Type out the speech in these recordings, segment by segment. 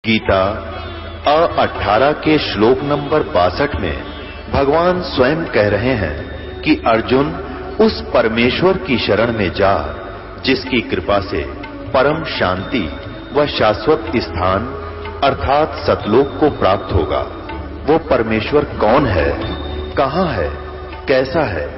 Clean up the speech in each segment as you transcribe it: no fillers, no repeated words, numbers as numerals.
गीता 18 के श्लोक नंबर 62 में भगवान स्वयं कह रहे हैं कि अर्जुन उस परमेश्वर की शरण में जा जिसकी कृपा से परम शांति व शाश्वत स्थान अर्थात सतलोक को प्राप्त होगा। वो परमेश्वर कौन है, कहां है, कैसा है,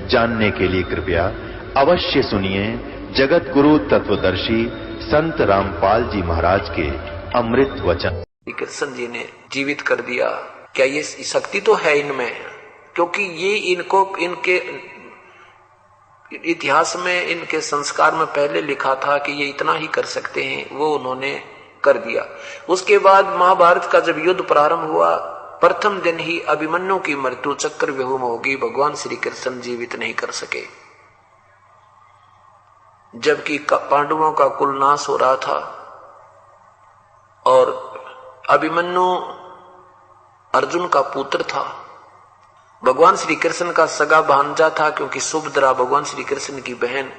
जानने के लिए कृपया अवश्य सुनिए जगत गुरु तत्वदर्शी संत रामपाल जी महाराज के अमृत वचन। कृष्ण जी ने जीवित कर दिया। क्या ये शक्ति तो है इनमें, क्योंकि ये इनको इनके इतिहास में, इनके संस्कार में पहले लिखा था कि ये इतना ही कर सकते हैं, वो उन्होंने कर दिया। उसके बाद महाभारत का जब युद्ध प्रारंभ हुआ, प्रथम दिन ही अभिमन्यु की मृत्यु चक्रव्यूह में होगी, भगवान श्री कृष्ण जीवित नहीं कर सके। जबकि पांडवों का कुल नाश हो रहा था और अभिमन्यु अर्जुन का पुत्र था, भगवान श्री कृष्ण का सगा भांजा था, क्योंकि सुभद्रा भगवान श्री कृष्ण की बहन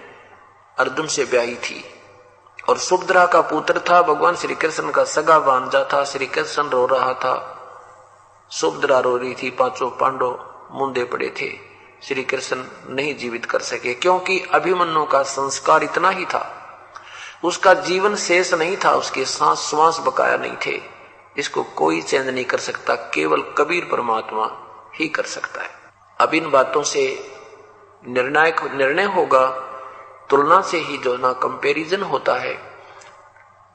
अर्जुन से ब्याही थी और सुभद्रा का पुत्र था, भगवान श्री कृष्ण का सगा भांजा था। श्री कृष्ण रो रहा था, सुभद्रा रो रही थी, पांचों पांडव मुंदे पड़े थे। श्री कृष्ण नहीं जीवित कर सके, क्योंकि अभिमन्यु का संस्कार इतना ही था, उसका जीवन शेष नहीं था, उसके सांस श्वास बकाया नहीं थे। इसको कोई चेंज नहीं कर सकता, केवल कबीर परमात्मा ही कर सकता है। अब इन बातों से निर्णायक निर्णय होगा, तुलना से ही जो ना कंपैरिजन होता है।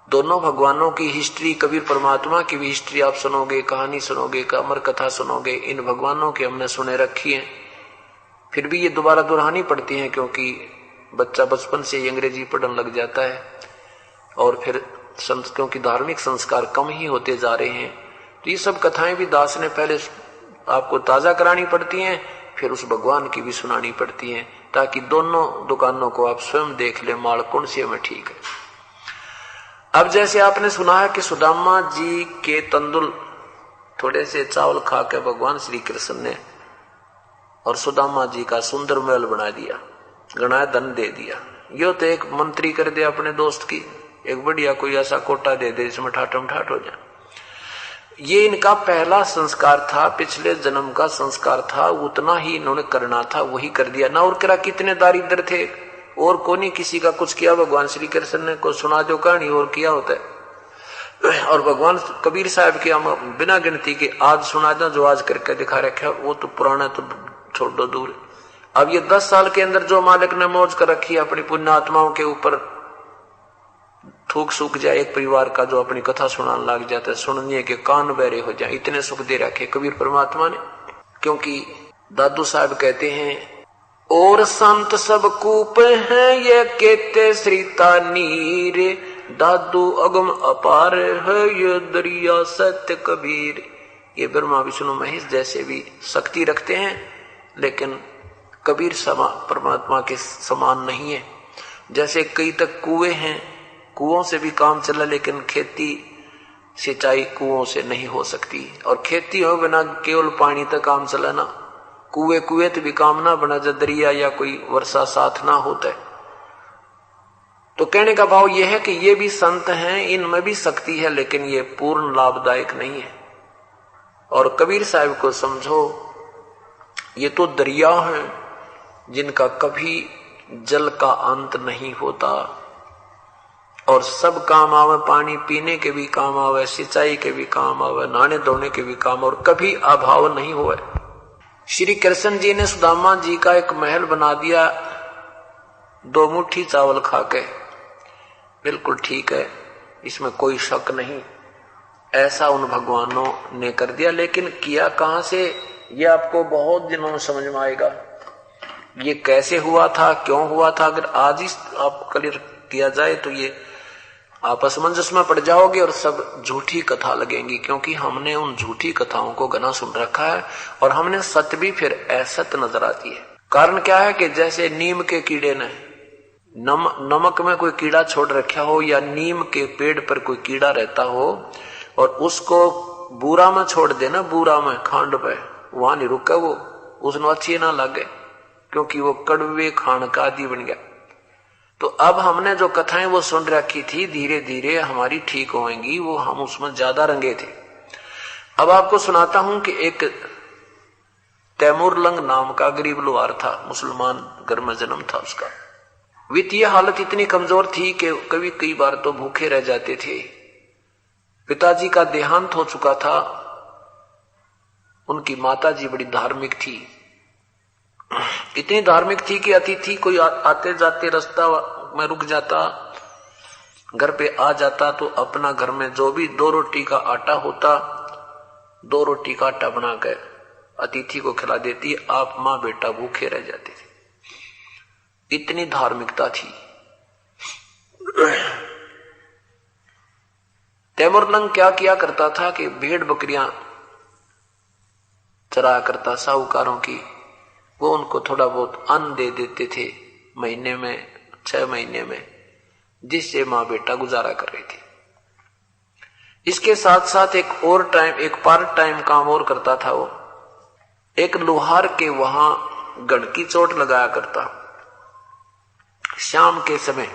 दोनों भगवानों की हिस्ट्री, कबीर परमात्मा की भी हिस्ट्री आप सुनोगे, कहानी सुनोगे, अमर कथा सुनोगे, इन भगवानों की हमने सुने रखी है। फिर भी ये दोबारा दोहरानी पड़ती है, क्योंकि बच्चा बचपन से ही अंग्रेजी पढ़ने लग जाता है और फिर क्योंकि धार्मिक संस्कार कम ही होते जा रहे हैं, तो ये सब कथाएं भी दास ने पहले आपको ताजा करानी पड़ती हैं, फिर उस भगवान की भी सुनानी पड़ती हैं, ताकि दोनों दुकानों को आप स्वयं देख ले, माल कौन सी में ठीक है। अब जैसे आपने सुना है कि सुदामा जी के तंदुल थोड़े से चावल खा के भगवान श्री कृष्ण ने और सुदामा जी का सुंदर महल बना दिया, गणा धन दे दिया। यो तो एक मंत्री कर दे अपने दोस्त की, एक बढ़िया कोई ऐसा कोटा दे दे इसमें ठाठम ठाठ हो जाए। ये इनका पहला संस्कार था, पिछले जन्म का संस्कार था, उतना ही इन्होंने करना था, वही कर दिया ना। और क्या कितने दारिद्र थे, और को नहीं किसी का कुछ किया, भगवान श्री कृष्ण ने को सुना जो कहानी और किया होता है। और भगवान कबीर साहब की हम बिना गिनती के आज सुना दो, जो आज करके दिखा रखा है वो तो पुराना तो छोड़ दो दूर। अब ये 10 साल के अंदर जो मालिक ने मौज कर रखी है अपनी पुण्य आत्माओं के ऊपर, थूक सूख जाए एक परिवार का जो अपनी कथा सुनाने लग जाता है, सुनने के कान बहरे हो जाए, इतने सुख दे रखे कबीर परमात्मा ने। क्योंकि दादू साहब कहते हैं, और संत सब कूप हैं ये केते श्रीता नीर, दादू अगम अपार है ये दरिया सत्य कबीर। ये ब्रह्मा विष्णु महेश जैसे भी शक्ति रखते हैं, लेकिन कबीर परमात्मा के समान नहीं है। जैसे कई तक कुएं हैं, कुओं से भी काम चला, लेकिन खेती सिंचाई कुओं से नहीं हो सकती, और खेती हो बिना केवल पानी तक काम चला ना, कुएं कुएं तो भी काम ना बना जब दरिया या कोई वर्षा साथ ना होता है। तो कहने का भाव यह है कि ये भी संत हैं, इनमें भी शक्ति है, लेकिन ये पूर्ण लाभदायक नहीं है। और कबीर साहब को समझो, ये तो दरिया हैं जिनका कभी जल का अंत नहीं होता, और सब काम आवे, पानी पीने के भी काम आवे, सिंचाई के भी काम आवे, नहाने धोने के भी काम, और कभी अभाव नहीं हुआ। श्री कृष्ण जी ने सुदामा जी का एक महल बना दिया 2 मुट्ठी चावल खा के, बिल्कुल ठीक है, इसमें कोई शक नहीं, ऐसा उन भगवानों ने कर दिया। लेकिन किया कहां से, ये आपको बहुत दिनों में समझ में आएगा। ये कैसे हुआ था, क्यों हुआ था, अगर आज ही आप क्लियर किया जाए तो ये आप असमंजस में पड़ जाओगे और सब झूठी कथा लगेंगी, क्योंकि हमने उन झूठी कथाओं को घना सुन रखा है और हमने सत्य भी फिर असत्य नजर आती है। कारण क्या है कि जैसे नीम के कीड़े ने नमक में कोई कीड़ा छोड़ रखा हो, या नीम के पेड़ पर कोई कीड़ा रहता हो और उसको बूरा में छोड़ देना, बूरा में खांड पे, वहां नहीं रुका वो, उसने अच्छी ना लगे, क्योंकि वो कड़वे खान का आदि बन गया। तो अब हमने जो कथाएं वो सुन रखी थी, धीरे धीरे हमारी ठीक होंगी, वो हम उसमें ज्यादा रंगे थे। अब आपको सुनाता हूं कि एक तैमूरलंग नाम का गरीब लोहार था, मुसलमान घर में जन्म था उसका। वित्तीय हालत इतनी कमजोर थी कि कभी कई बार तो भूखे रह जाते थे। पिताजी का देहांत हो चुका था। उनकी माताजी बड़ी धार्मिक थी, इतनी धार्मिक थी कि अतिथि कोई आते जाते रास्ता में रुक जाता, घर पे आ जाता तो अपना घर में जो भी 2 रोटी का आटा होता, 2 रोटी का आटा बनाकर अतिथि को खिला देती। आप मां बेटा भूखे रह जाते थे, इतनी धार्मिकता थी। तैमूरलंग क्या किया करता था कि भेड़ बकरियां चराया करता साहूकारों की, वो उनको थोड़ा बहुत अन्न दे देते थे महीने में, 6 महीने में, जिससे मां बेटा गुजारा कर रहे थे। इसके साथ साथ एक पार्ट टाइम काम और करता था। वो एक लोहार के वहां गण की चोट लगाया करता। शाम के समय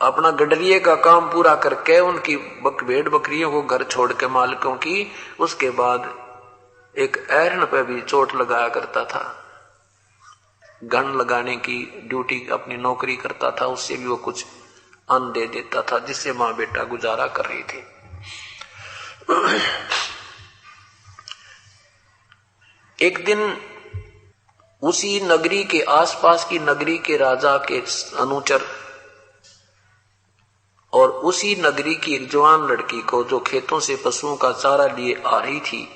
अपना गडरिये का काम पूरा करके उनकी भेड़ बकरियों को घर छोड़ के मालिकों की, उसके बाद एक ऐरन पे भी चोट लगाया करता था। गण लगाने की ड्यूटी, अपनी नौकरी करता था, उससे भी वो कुछ अन्न दे देता था, जिससे मां बेटा गुजारा कर रही थी। एक दिन उसी नगरी के आसपास की नगरी के राजा के अनुचर और उसी नगरी की एक जवान लड़की को, जो खेतों से पशुओं का चारा लिए आ रही थी,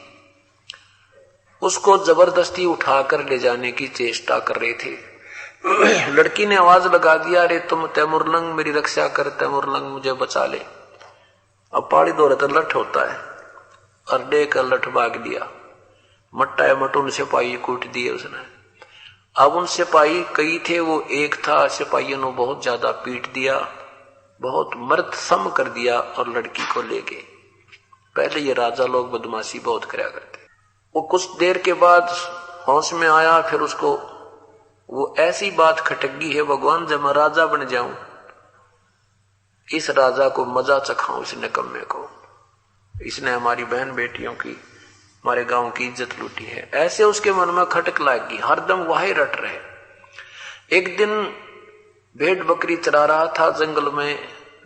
उसको जबरदस्ती उठाकर ले जाने की चेष्टा कर रहे थे। लड़की ने आवाज लगा दिया, अरे तुम तैमूरलंग मेरी रक्षा कर, तैमूरलंग मुझे बचा ले। अब पहाड़ी दौरे तो लठ होता है, और देकर लठ भाग दिया। मट्टा मटून सिपाही कूट दिए उसने। अब उन सिपाही कई थे, वो एक था। सिपाहियों ने बहुत ज्यादा पीट दिया, बहुत मर्द सम कर दिया और लड़की को ले गए। पहले ये राजा लोग बदमाशी बहुत कराया करते। वो कुछ देर के बाद होश में आया, फिर उसको वो ऐसी बात खटकी है, भगवान जब मैं राजा बन जाऊं, इस राजा को मजा चखाऊं, इस निकम्मे को, इसने हमारी बहन बेटियों की, हमारे गांव की इज्जत लूटी है। ऐसे उसके मन में खटक लागी, हरदम वही रट रहे। एक दिन भेड़ बकरी चरा रहा था जंगल में,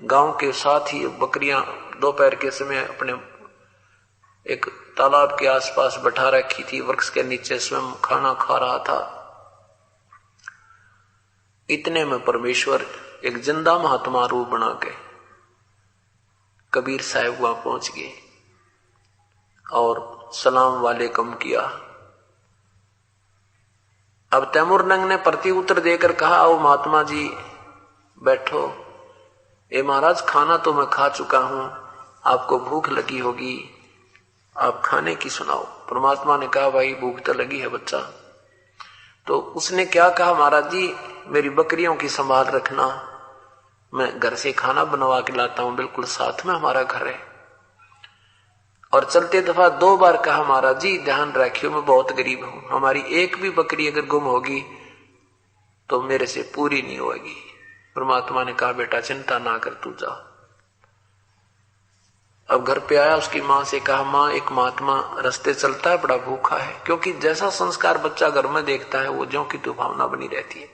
गांव के साथ ही बकरियां दोपहर के समय अपने एक तालाब के आसपास बैठा रखी थी, वृक्ष के नीचे स्वयं खाना खा रहा था। इतने में परमेश्वर एक जिंदा महात्मा रूप बना के कबीर साहब वहां पहुंच गए और सलाम वालेकुम किया। अब तैमूरलंग ने प्रति उत्तर देकर कहा, आओ महात्मा जी बैठो। ए महाराज, खाना तो मैं खा चुका हूं, आपको भूख लगी होगी, आप खाने की सुनाओ। परमात्मा ने कहा, भाई भूख तो लगी है बच्चा। तो उसने क्या कहा, महाराज जी मेरी बकरियों की संभाल रखना, मैं घर से खाना बनवा के लाता हूं, बिल्कुल साथ में हमारा घर है। और चलते दफा 2 बार कहा, महाराज जी ध्यान रखियो मैं बहुत गरीब हूं, हमारी एक भी बकरी अगर गुम होगी तो मेरे से पूरी नहीं होगी। परमात्मा ने कहा, बेटा चिंता ना कर, तू जा। अब घर पे आया, उसकी मां से कहा, मां एक महात्मा रास्ते चलता है, बड़ा भूखा है। क्योंकि जैसा संस्कार बच्चा घर में देखता है, वो ज्यों की तो भावना बनी रहती है।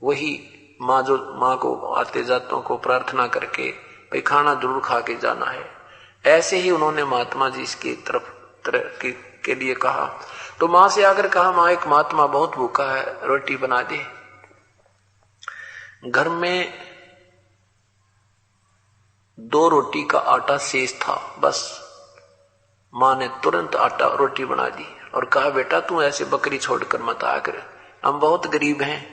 वही मां जो मां को आते जातों को प्रार्थना करके भाई खाना जरूर खा के जाना है, ऐसे ही उन्होंने महात्मा जी इसकी तरफ के लिए कहा। तो मां से आकर कहा, मां एक महात्मा बहुत भूखा है, रोटी बना दे। घर में 2 रोटी का आटा शेष था, बस मां ने तुरंत आटा रोटी बना दी और कहा, बेटा तू ऐसे बकरी छोड़कर मत आया कर, हम बहुत गरीब हैं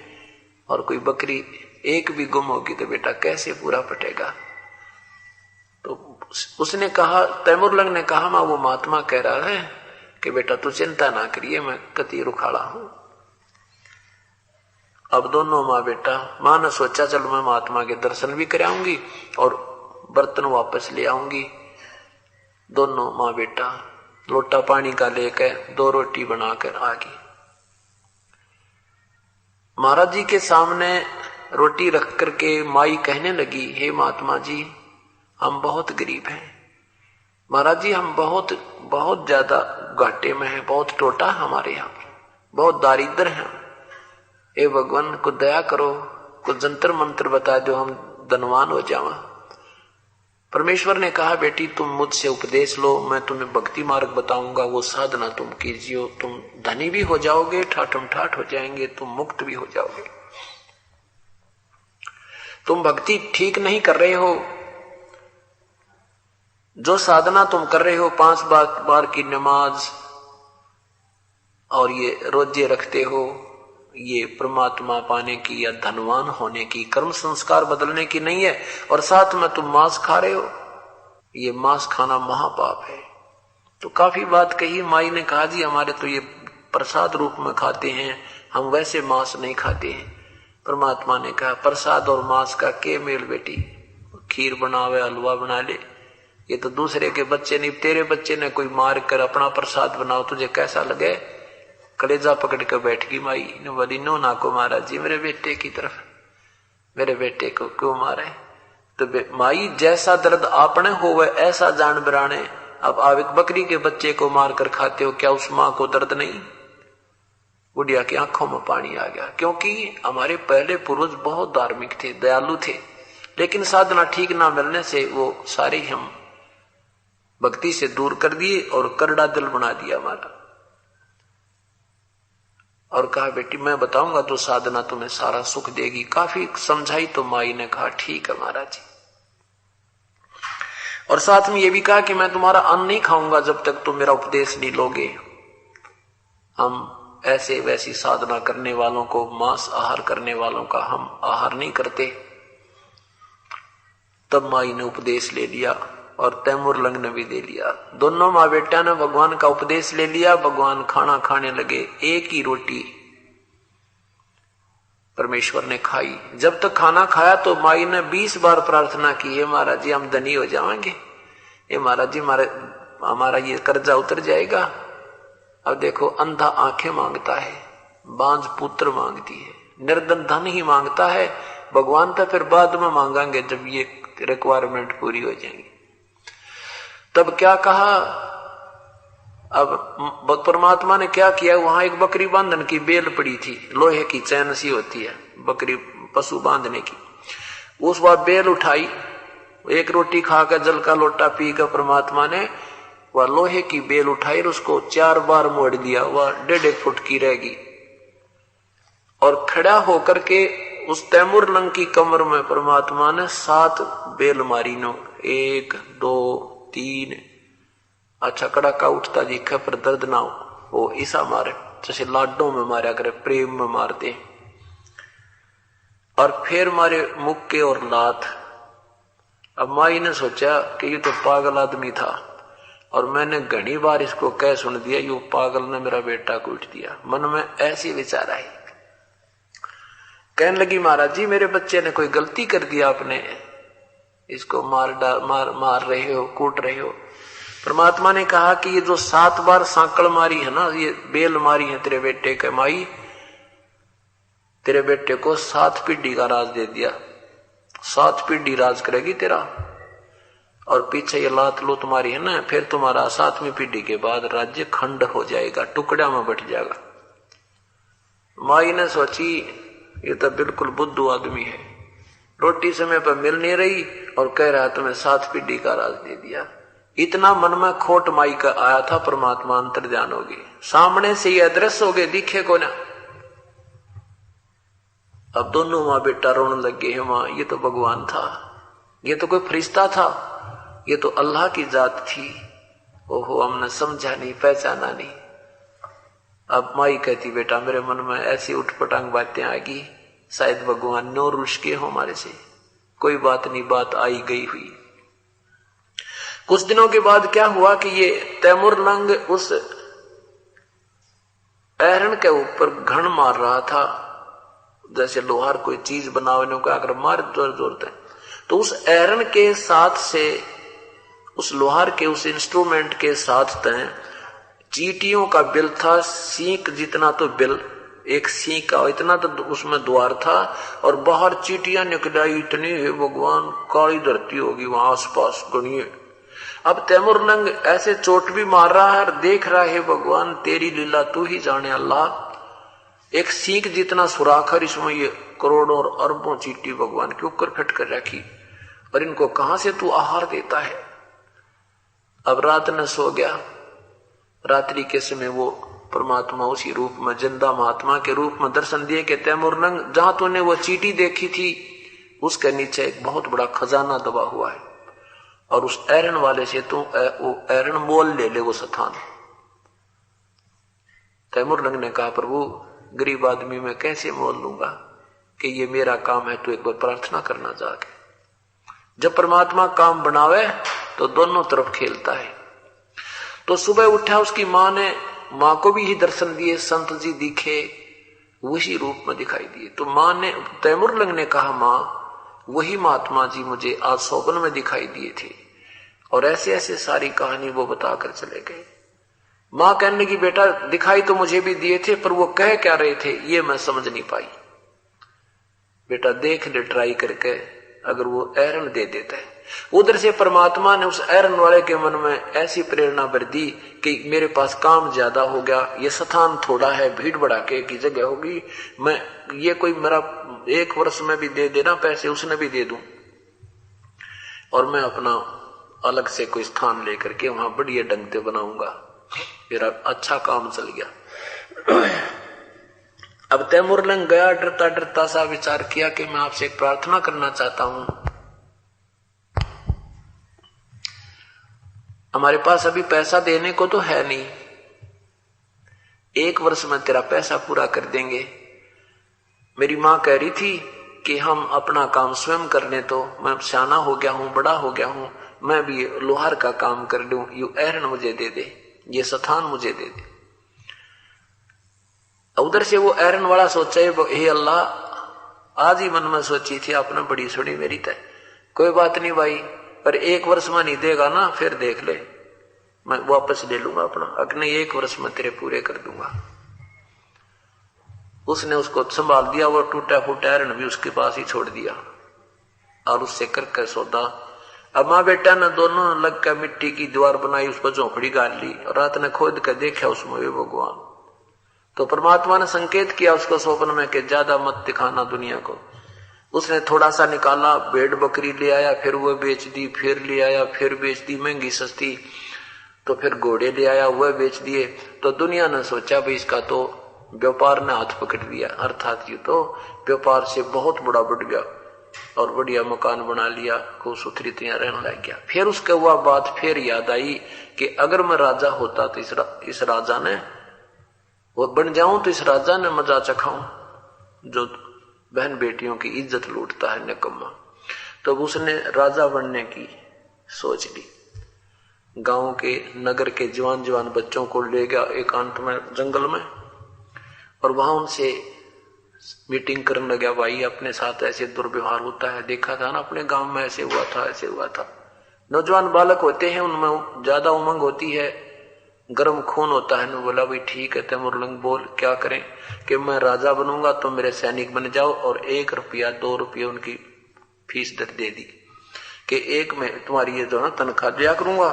और कोई बकरी एक भी गुम होगी तो बेटा कैसे पूरा पटेगा। तो उसने कहा, तैमूरलंग ने कहा, मां वो महात्मा कह रहा है कि बेटा तू चिंता ना करिए, मैं कति रुखाड़ा हूं। अब दोनों मां बेटा, मां ने सोचा चलो मैं महात्मा के दर्शन भी कराऊंगी और बर्तन वापस ले आऊंगी। दोनों मां बेटा लोटा पानी का लेकर 2 रोटी बनाकर आ गई। महाराज जी के सामने रोटी रख करके माई कहने लगी, हे महात्मा जी, हम बहुत गरीब हैं। महाराज जी, हम बहुत बहुत ज्यादा घाटे में हैं, बहुत टोटा है हमारे यहाँ, बहुत दारिद्र हैं। हे भगवान, को दया करो, कुछ जंतर मंत्र बता दो, हम धनवान हो जावा। परमेश्वर ने कहा, बेटी तुम मुझसे उपदेश लो, मैं तुम्हें भक्ति मार्ग बताऊंगा, वो साधना तुम कीजिए, तुम धनी भी हो जाओगे, ठाठम ठाठ हो जाएंगे, तुम मुक्त भी हो जाओगे। तुम भक्ति ठीक नहीं कर रहे हो, जो साधना तुम कर रहे हो, 5 बार की नमाज और ये रोजे रखते हो, ये परमात्मा पाने की या धनवान होने की, कर्म संस्कार बदलने की नहीं है। और साथ में तुम मांस खा रहे हो, ये मांस खाना महापाप है। तो काफी बात कही। माई ने कहा, जी हमारे तो ये प्रसाद रूप में खाते हैं, हम वैसे मांस नहीं खाते हैं। परमात्मा ने कहा, प्रसाद और मांस का के मेल बेटी, खीर बनावे, हलवा बना ले, ये तो दूसरे के बच्चे नहीं, तेरे बच्चे ने कोई मार कर अपना प्रसाद बनाओ, तुझे कैसा लगे? कलेजा पकड़ कर बैठ गई माई ने, बोली, नो ना को महाराज जी, मेरे बेटे की तरफ, मेरे बेटे को क्यों मारे? तो माई, जैसा दर्द आपने हो वह ऐसा जान बराने, अब आप एक बकरी के बच्चे को मारकर खाते हो, क्या उस मां को दर्द नहीं? बुढ़िया की आंखों में पानी आ गया, क्योंकि हमारे पहले पूर्वज बहुत धार्मिक थे, दयालु थे, लेकिन साधना ठीक ना मिलने से वो सारे हम भक्ति से दूर कर दिए और करड़ा दिल बना दिया हमारा। और कहा, बेटी मैं बताऊंगा तो साधना तुम्हें सारा सुख देगी। काफी समझाई तो माई ने कहा, ठीक है महाराज जी। और साथ में ये भी कहा कि मैं तुम्हारा अन्न नहीं खाऊंगा जब तक तुम मेरा उपदेश नहीं लोगे। हम ऐसे वैसी साधना करने वालों को, मांस आहार करने वालों का हम आहार नहीं करते। तब माई ने उपदेश ले लिया और तैमूर लंग ने भी दे लिया। दोनों माँ बेटा ने भगवान का उपदेश ले लिया। भगवान खाना खाने लगे। एक ही रोटी परमेश्वर ने खाई। जब तक खाना खाया तो माई ने 20 बार प्रार्थना की, हे महाराज जी हम धनी हो जाएंगे, हे महाराज जी हमारा ये कर्जा उतर जाएगा। अब देखो, अंधा आंखें मांगता है, बांझ पुत्र मांगती है, निर्धन धन ही मांगता है। भगवान तो फिर बाद में मांगांगे जब ये रिक्वायरमेंट पूरी हो जाएंगी। तब क्या कहा, अब परमात्मा ने क्या किया, वहां एक बकरी बांधन की बेल पड़ी थी, लोहे की चैन सी होती है बकरी पशु बांधने की। उस वह बेल उठाई, एक रोटी खाकर जल का लोटा पीकर परमात्मा ने वह लोहे की बेल उठाई और उसको 4 बार मोड़ दिया। वह 1.5 फुट की रहेगी। और खड़ा होकर के उस तैमूर लंग की कमर में परमात्मा ने 7 बेल मारी नो, 1 2 3। अच्छा कड़ाका उठता दिखा पर दर्द ना हो, वो ऐसा मारे जैसे लाडों में मारा करे, प्रेम में मारते। और फिर मारे मुक्के और लात। अब माई ने सोचा कि ये तो पागल आदमी था और मैंने घनी बार इसको कह सुन दिया, ये पागल ने मेरा बेटा कूट दिया। मन में ऐसी विचार आई, कहने लगी, महाराज जी मेरे बच्चे ने कोई गलती कर दिया, आपने इसको मार रहे हो, कूट रहे हो। परमात्मा ने कहा कि ये जो 7 बार सांकल मारी है ना, ये बेल मारी है तेरे बेटे के, माई तेरे बेटे को 7 पीढ़ी का राज दे दिया। 7 पीढ़ी राज करेगी तेरा। और पीछे ये लात लो तुम्हारी है ना, फिर तुम्हारा 7वीं पीढ़ी के बाद राज्य खंड हो जाएगा, टुकड़ा में बट जाएगा। माई ने सोची ये तो बिल्कुल बुद्धू आदमी है, रोटी समय पर मिल नहीं रही और कह रहा तुम्हें 7 पीढ़ी का राज दे दिया। इतना मन में खोट माई का आया था, परमात्मा अंतर्ध्यान हो गए, सामने से ये अदृश्य हो गए, दिखे को ना। अब दोनों माँ बेटा रोने लग गए, माँ ये तो भगवान था, ये तो कोई फरिश्ता था, ये तो अल्लाह की जात थी। ओहो हमने समझा नहीं, पहचाना नहीं। अब माई कहती, बेटा मेरे मन में ऐसी उठपटांग बातें आ गई, शायद भगवान नो रुष्ट के हो हमारे से। कोई बात नहीं, बात आई गई हुई। कुछ दिनों के बाद क्या हुआ कि ये तैमूर लंग उस ऐरण के ऊपर घण मार रहा था, जैसे लोहार कोई चीज बनाने को अगर मार जोर जोर से, तो उस ऐरण के साथ से, उस लोहार के उस इंस्ट्रूमेंट के साथ तय चींटियों का बिल था, सींक जितना तो बिल एक सी का इतना तो उसमें द्वार था और बाहर चीटियां निकलाई इतनी है भगवान, काली धरती होगी वहां आसपास गणिए। अब तैमुरलंग ऐसे चोट भी मार रहा है और देख रहा है भगवान तेरी लीला तू ही जाने अल्लाह। एक सीख जितना सुराख है इसमें ये करोड़ों और अरबों चीटी भगवान के ऊपर फिट कर रखी और इनको कहां से तू आहार देता है। अब रात न सो गया। रात्रि के समय वो परमात्मा उसी रूप में जिंदा महात्मा के रूप में दर्शन दिए कि तैमुरलंग जहां तूने वो चीटी देखी थी उसके नीचे एक बहुत बड़ा खजाना दबा हुआ है और उस ऐरण वाले से तू वो ऐरण मोल ले वो स्थान। तैमुरलंग ने कहा प्रभु गरीब आदमी मैं कैसे मोल लूंगा कि ये मेरा काम है, तू एक बार प्रार्थना करना जाके। जब परमात्मा काम बनावे तो दोनों तरफ खेलता है। तो सुबह उठा उसकी मां ने, मां को भी ही दर्शन दिए, संत जी दिखे उसी रूप में दिखाई दिए। तो मां ने, तैमुरलंग ने कहा मां वही महात्मा जी मुझे आज स्वप्न में दिखाई दिए थे और ऐसे ऐसे सारी कहानी वो बताकर चले गए। मां कहने लगी बेटा दिखाई तो मुझे भी दिए थे पर वो कह क्या रहे थे ये मैं समझ नहीं पाई। बेटा देख ले ट्राई करके, अगर वो ऐरण दे देता है। उधर से परमात्मा ने उस ऐरण वाले के मन में ऐसी प्रेरणा भर दी कि मेरे पास काम ज्यादा हो गया, ये स्थान थोड़ा है, भीड़ भड़ाके की जगह होगी, मैं ये कोई मेरा 1 वर्ष में भी दे देना पैसे उसने भी दे दूं और मैं अपना अलग से कोई स्थान लेकर के वहां बढ़िया ढंग से बनाऊंगा। मेरा अच्छा काम चल गया। अब तैमुरलंग गया, डरता डरता सा विचार किया कि मैं आपसे एक प्रार्थना करना चाहता हूं। हमारे पास अभी पैसा देने को तो है नहीं, 1 वर्ष में तेरा पैसा पूरा कर देंगे। मेरी मां कह रही थी कि हम अपना काम स्वयं कर लें, तो मैं सियाना हो गया हूं, बड़ा हो गया हूं, मैं भी लोहार का काम कर लूं, यू ऐरण मुझे दे दे, ये स्थान मुझे दे दे। उधर से वो ऐरण वाला सोचा हे अल्लाह आज ही मन में सोची थी आपने बड़ी सुनी मेरी तय, कोई बात नहीं भाई, पर 1 वर्ष में नहीं देगा ना फिर देख ले, मैं वापस ले लूंगा अपना, अगले 1 वर्ष में तेरे पूरे कर दूंगा। उसने उसको संभाल दिया, वो टूटा फूटा ऐरण भी उसके पास ही छोड़ दिया और उससे करके सौदा। अब माँ बेटा ने दोनों लग कर मिट्टी की दीवार बनाई, उस पर झोंपड़ी गाड़ ली और रात ने खोद कर देखा उसमें वे भगवान। तो परमात्मा ने संकेत किया उसको स्वप्न में कि ज्यादा मत दिखाना दुनिया को। उसने थोड़ा सा निकाला, भेड़ बकरी ले आया, फिर वो बेच दी, फिर ले आया, फिर बेच दी महंगी सस्ती, तो फिर घोड़े ले आया वह बेच दिए। तो दुनिया ने सोचा भाई इसका तो व्यापार ने हाथ पकड़ लिया, अर्थात ये तो व्यापार से बहुत बड़ा बढ़ गया और बढ़िया मकान बना लिया, खूब सुथरी तरह रहने लग गया। फिर उसके हुआ बात फिर याद आई कि अगर मैं राजा होता तो इस राजा ने वो बन जाऊं तो इस राजा ने मजा चखाऊं जो बहन बेटियों की इज्जत लूटता है निकम्मा। तो उसने राजा बनने की सोच ली। गांव के नगर के जवान जवान बच्चों को ले गया एकांत में जंगल में और वहां उनसे मीटिंग करने लगा, भाई अपने साथ ऐसे दुर्व्यवहार होता है, देखा था ना अपने गांव में ऐसे हुआ था ऐसे हुआ था। नौजवान बालक होते हैं उनमें ज्यादा उमंग होती है, गर्म खून होता है। बोला भाई ठीक है तैमुरलंग बोल क्या करें कि मैं राजा बनूंगा तो मेरे सैनिक बन जाओ और 1 रुपया 2 रुपये उनकी फीस दे दी कि एक में तुम्हारी ये जो ना तनख्वाह दिया करूंगा।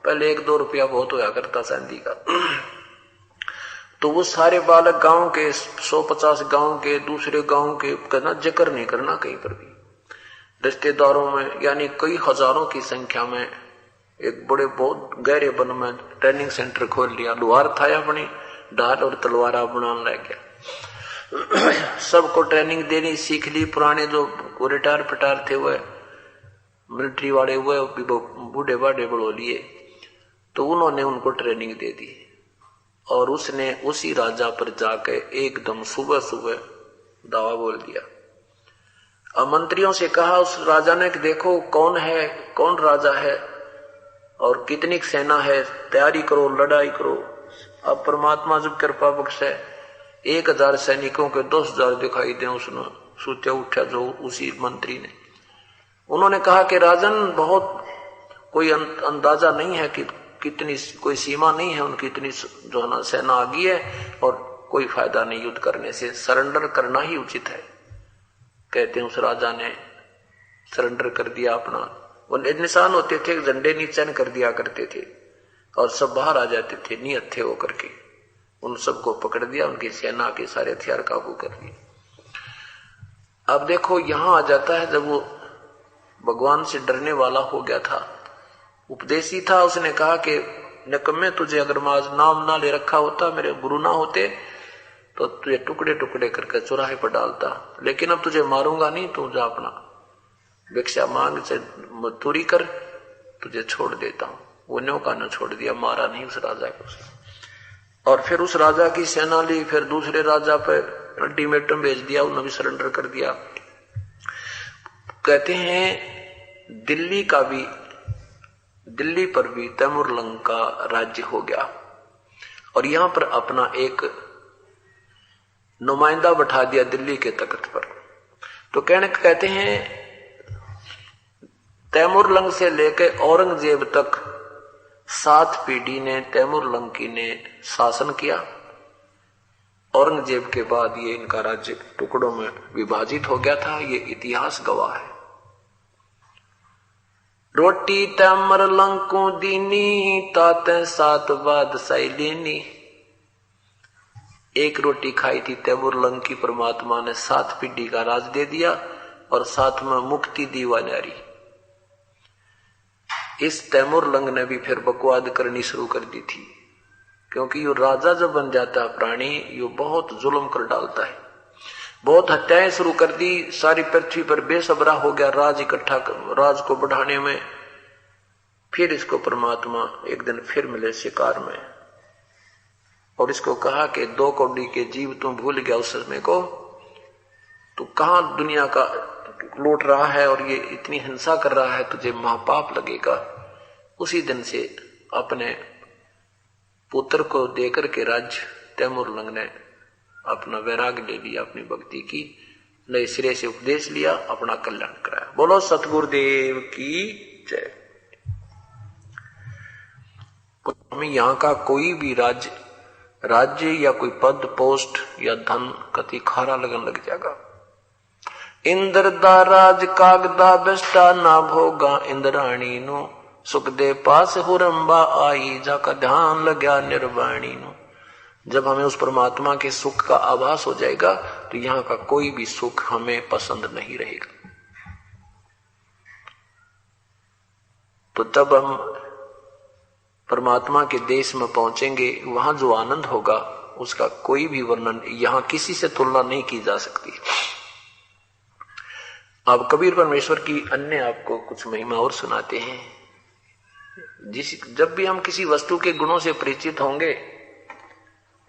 पहले 1-2 रुपया बहुत होया करता सैंदी का। तो वो सारे बालक गांव के 150 गांव के दूसरे गांव के कहना जिक्र नहीं करना कहीं पर भी, रिश्तेदारों में यानी कई हजारों की संख्या में एक बड़े बहुत गहरे वन में ट्रेनिंग सेंटर खोल लिया। लोहार था अपनी ढाल और तलवारा बनाने लग गया। सबको ट्रेनिंग देनी सीख ली। पुराने जो रिटायर पिटार थे वह मिलिट्री वाले वह बूढ़े बाढ़े बढ़ो लिए, तो उन्होंने उनको ट्रेनिंग दे दी और उसने उसी राजा पर जाकर एकदम सुबह सुबह दावा बोल दिया। अब मंत्रियों से कहा उस राजा ने कि देखो कौन है, कौन राजा है और कितनी सेना है, तैयारी करो, लड़ाई करो। अब परमात्मा जब कृपा बख्शे 1000 सैनिकों के 10,000 दिखाई दे। उसने सोचा उठा जो उसी मंत्री ने, उन्होंने कहा कि राजन बहुत कोई अंदाजा नहीं है कि कितनी, कोई सीमा नहीं है उनकी, इतनी जो है ना सेना आ गई है और कोई फायदा नहीं युद्ध करने से, सरेंडर करना ही उचित है। कहते हैं उस राजा ने सरेंडर कर दिया अपना। वो निशान होते थे, झंडे नीचे कर दिया करते थे और सब बाहर आ जाते थे नियत थे होकर के। उन सबको पकड़ दिया, उनकी सेना के सारे हथियार काबू कर लिए। अब देखो यहां आ जाता है, जब वो भगवान से डरने वाला हो गया था, उपदेशी था, उसने कहा कि निकम्मे, तुझे अगर नाम ना ले रखा होता, मेरे गुरु ना होते, तो तुझे टुकड़े टुकड़े करके चौराहे पर डालता। लेकिन अब तुझे मारूंगा नहीं, तू जा अपना भिक्षा मांग से मजदूरी कर, तुझे छोड़ देता हूं। वो न्यों न छोड़ दिया, मारा नहीं उस राजा को। और फिर उस राजा की सेना ली, फिर दूसरे राजा पर अल्टीमेटम भेज दिया, उन्होंने भी सरेंडर कर दिया। कहते हैं दिल्ली पर भी तैमूरलंग का राज्य हो गया और यहां पर अपना एक नुमाइंदा बैठा दिया दिल्ली के तख्त पर। तो कहते हैं तैमूरलंग से लेकर औरंगजेब तक 7 पीढ़ी ने तैमूरलंग की ने शासन किया। औरंगजेब के बाद ये इनका राज्य टुकड़ों में विभाजित हो गया था, ये इतिहास गवाह है। रोटी तैमूरलंग को दीनी, ताते 7 बादशाही लेनी। एक रोटी खाई थी तैमूरलंग की, परमात्मा ने 7 पीढ़ी का राज दे दिया और साथ में मुक्ति दी वाली। इस तैमूरलंग ने भी फिर बकवाद करनी शुरू कर दी थी, क्योंकि यो राजा जब बन जाता है प्राणी, यो बहुत जुल्म कर डालता है, बहुत हत्याएं शुरू कर दी। सारी पृथ्वी पर बेसब्रा हो गया राज को बढ़ाने में। फिर इसको परमात्मा एक दिन फिर मिले शिकार में और इसको कहा कि 2 कौड़ी के जीव तुम भूल गया उस समय को, तू कहां दुनिया का लूट रहा है और ये इतनी हिंसा कर रहा है, तुझे महापाप लगेगा। उसी दिन से अपने पुत्र को देकर के राज्य तैमूरलंग ने अपना वैराग्य ले लिया, अपनी भक्ति की नए सिरे से उपदेश लिया, अपना कल्याण कराया। बोलो सतगुरुदेव की जय। हमें यहाँ का कोई भी राज्य या कोई पद पोस्ट या धन कति खारा लगन लग जाएगा। इंद्र दा राज कागदा बेस्टा ना भोगा, इंद्राणी नो सुख दे पास हुरंबा आई, जाका ध्यान लग्या निर्वाणी नो। जब हमें उस परमात्मा के सुख का आभास हो जाएगा तो यहाँ का कोई भी सुख हमें पसंद नहीं रहेगा। तो तब हम परमात्मा के देश में पहुंचेंगे, वहां जो आनंद होगा उसका कोई भी वर्णन यहां किसी से तुलना नहीं की जा सकती। अब कबीर परमेश्वर की अन्य आपको कुछ महिमा और सुनाते हैं। जब भी हम किसी वस्तु के गुणों से परिचित होंगे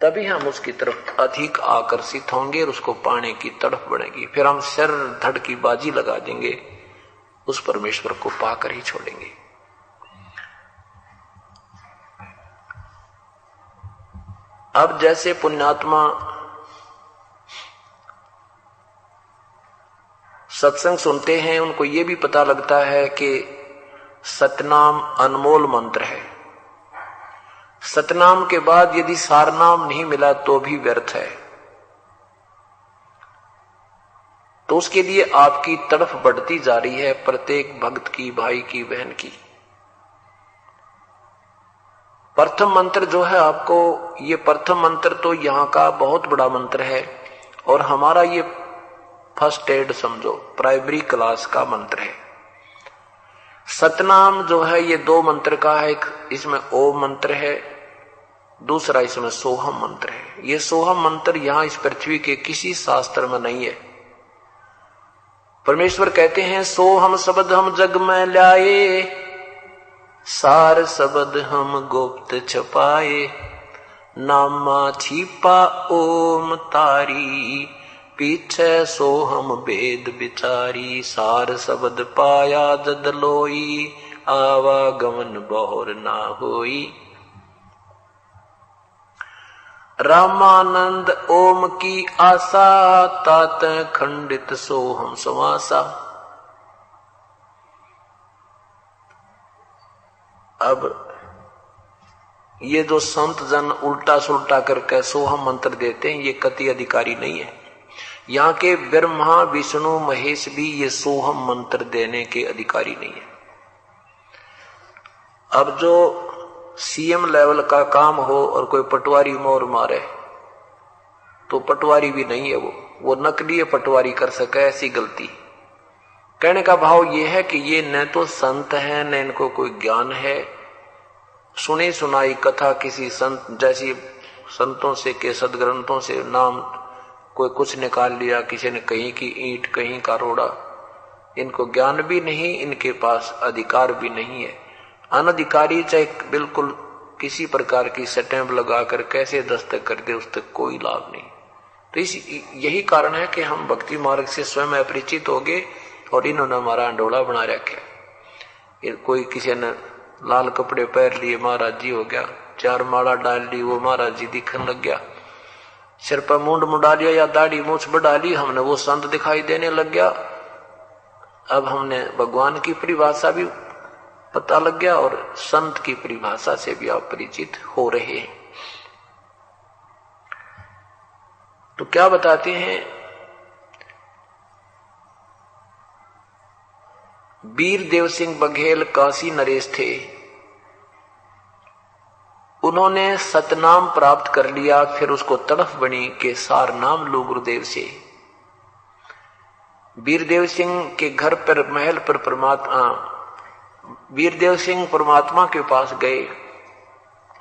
तभी हम उसकी तरफ अधिक आकर्षित होंगे और उसको पाने की तड़प बढ़ेगी। फिर हम सिर धड़ की बाजी लगा देंगे, उस परमेश्वर को पाकर ही छोड़ेंगे। अब जैसे पुण्यात्मा सत्संग सुनते हैं, उनको ये भी पता लगता है कि सतनाम अनमोल मंत्र है। सतनाम के बाद यदि सारनाम नहीं मिला तो भी व्यर्थ है। तो उसके लिए आपकी तड़फ बढ़ती जा रही है, प्रत्येक भक्त की, भाई की, बहन की। प्रथम मंत्र जो है आपको, ये प्रथम मंत्र तो यहाँ का बहुत बड़ा मंत्र है और हमारा ये फर्स्ट एड समझो, प्राइमरी क्लास का मंत्र है। सतनाम जो है ये 2 मंत्र का है, एक इसमें ओम मंत्र है, दूसरा इसमें सोहम मंत्र है। ये सोहम मंत्र यहां इस पृथ्वी के किसी शास्त्र में नहीं है। परमेश्वर कहते हैं सोहम शब्द हम जग में लाए, सार शब्द हम गुप्त छपाए, नामा छिपा ओम तारी, पीछे सोहम वेद विचारी, सार शब्द पाया जद लोई, आवागमन बहुर ना होई। रामानंद ओम की आशा, तात खंडित सोहम समासा। अब ये जो संत जन उल्टा सुल्टा करके सोहम मंत्र देते हैं, ये कति अधिकारी नहीं है। यहाँ के ब्रह्मा विष्णु महेश भी ये सोहम मंत्र देने के अधिकारी नहीं है। अब जो सीएम लेवल का काम हो और कोई पटवारी मोर मारे तो पटवारी भी नहीं है, वो नकली पटवारी कर सके ऐसी गलती। कहने का भाव ये है कि ये न तो संत है न इनको कोई ज्ञान है। सुनी सुनाई कथा किसी संत जैसी संतों से के सदग्रंथों से नाम कोई कुछ निकाल लिया, किसी ने कहीं की ईंट कहीं का रोड़ा। इनको ज्ञान भी नहीं, इनके पास अधिकार भी नहीं है। अनधिकारी चाहे बिल्कुल किसी प्रकार की स्टैंप लगाकर कैसे दस्तक कर दे, उस तक कोई लाभ नहीं। तो यही कारण है कि हम भक्ति मार्ग से स्वयं अपरिचित हो गए और इन्होंने हमारा अंडोला बना रखा। कोई किसी ने लाल कपड़े पहन लिए महाराज जी हो गया, 4 माला डाल ली वो महाराज जी दिखने लग गया, सिर पर मुंड मुंडा लिया या दाढ़ी मूछ बढ़ा ली, हमने वो संत दिखाई देने लग गया। अब हमने भगवान की परिभाषा भी पता लग गया और संत की परिभाषा से भी आप परिचित हो रहे हैं। तो क्या बताते हैं, वीर देव सिंह बघेल काशी नरेश थे। उन्होंने सतनाम प्राप्त कर लिया, फिर उसको तड़फ बनी के सार नाम लो गुरुदेव से। वीरदेव सिंह के घर पर महल पर वीरदेव सिंह परमात्मा के पास गए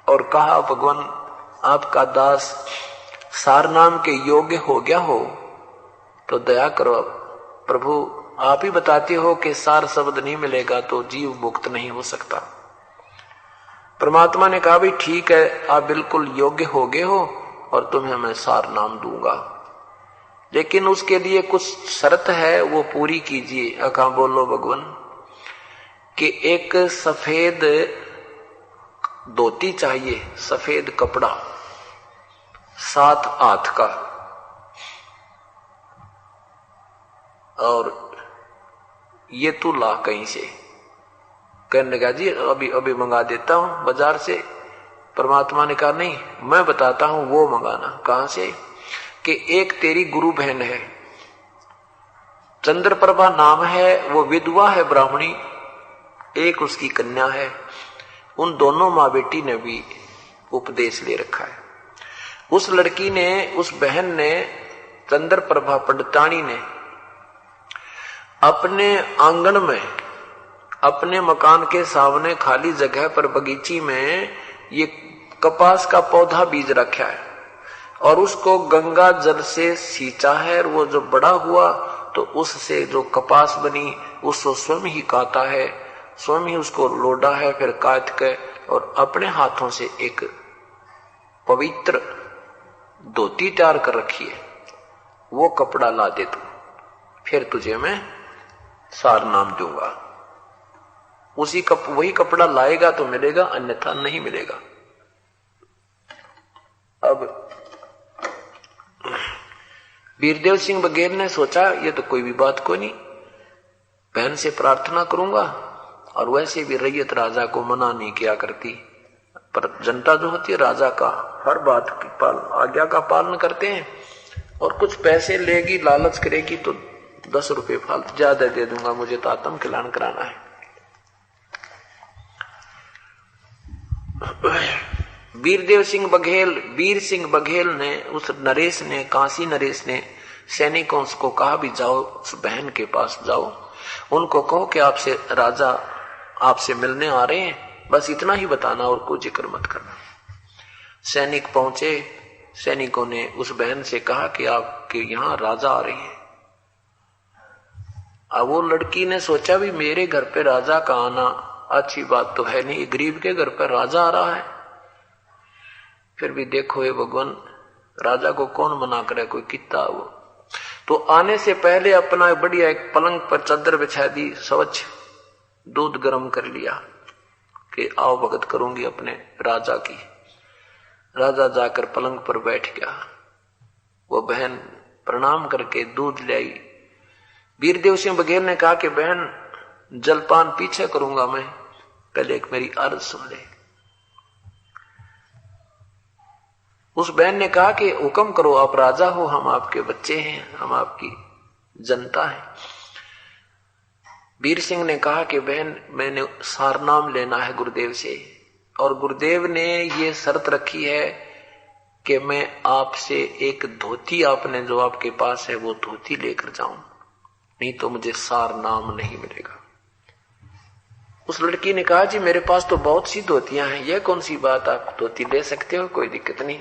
और कहा, भगवान आपका दास सार नाम के योग्य हो गया हो तो दया करो प्रभु, आप ही बताते हो कि सार शब्द नहीं मिलेगा तो जीव मुक्त नहीं हो सकता। परमात्मा ने कहा, भाई ठीक है, आप बिल्कुल योग्य हो गए हो और तुम्हें मैं सार नाम दूंगा, लेकिन उसके लिए कुछ शर्त है, वो पूरी कीजिए। अका बोलो भगवान कि एक सफेद धोती चाहिए, सफेद कपड़ा 7 हाथ का, और ये तू ला कहीं से। कहने लगा जी अभी मंगा देता हूं बाजार से। परमात्मा ने कहा नहीं, मैं बताता हूं वो मंगाना। कहां से? कि एक तेरी गुरु बहन है, चंद्रप्रभा नाम है, वो विधवा है ब्राह्मणी, एक उसकी कन्या है। उन दोनों माँ बेटी ने भी उपदेश ले रखा है। उस लड़की ने, उस बहन ने, चंद्रप्रभा पंडितानी ने अपने आंगन में, अपने मकान के सामने खाली जगह पर बगीची में ये कपास का पौधा बीज रखा है और उसको गंगा जल से सींचा है, और वो जो बड़ा हुआ तो उससे जो कपास बनी उसको स्वयं ही काटा है, स्वयं ही उसको लोडा है, फिर काट के और अपने हाथों से एक पवित्र धोती तैयार कर रखी है। वो कपड़ा ला दे तू, फिर तुझे मैं सार नाम दूंगा। वही कपड़ा लाएगा तो मिलेगा, अन्यथा नहीं मिलेगा। अब वीरदेव सिंह बघेल ने सोचा, ये तो कोई भी बात को नहीं, बहन से प्रार्थना करूंगा। और वैसे भी रैयत राजा को मना नहीं किया करती, पर जनता जो होती है राजा का हर बात की आज्ञा का पालन करते हैं। और कुछ पैसे लेगी, लालच करेगी तो 10 रुपए फालतू ज्यादा दे दूंगा, मुझे तो आत्म कल्याण कराना है। वीरदेव सिंह बघेल, वीर सिंह बघेल ने, उस नरेश ने, काशी नरेश ने सैनिकों को कहा, भी जाओ उस बहन के पास जाओ, उनको कहो कि आपसे राजा आपसे मिलने आ रहे हैं, बस इतना ही बताना और कोई जिक्र मत करना। सैनिक पहुंचे, सैनिकों ने उस बहन से कहा कि आपके यहाँ राजा आ रहे हैं। अब वो लड़की ने सोचा, भी मेरे घर पे राजा का आना अच्छी बात तो है नहीं, गरीब के घर पर राजा आ रहा है। फिर भी देखो ये भगवान, राजा को कौन मना करे, कोई कितना वो। तो आने से पहले अपना बढ़िया एक पलंग पर चादर बिछा दी, स्वच्छ दूध गर्म कर लिया कि आओ भगत करूंगी अपने राजा की। राजा जाकर पलंग पर बैठ गया। वो बहन प्रणाम करके दूध ले आई। वीरदेव सिंह बघेल ने कहा कि बहन जलपान पीछे करूंगा मैं, पहले एक मेरी अर्ज सुन ले। उस बहन ने कहा कि हुक्म करो, आप राजा हो, हम आपके बच्चे हैं, हम आपकी जनता है। वीर सिंह ने कहा कि बहन, मैंने सारनाम लेना है गुरुदेव से, और गुरुदेव ने ये शर्त रखी है कि मैं आपसे एक धोती, आपने जो आपके पास है वो धोती लेकर जाऊं, नहीं तो मुझे सारनाम नहीं मिलेगा। उस लड़की ने कहा, जी मेरे पास तो बहुत सी धोतियां हैं, यह कौन सी बात, आप धोती ले सकते हो, कोई दिक्कत नहीं।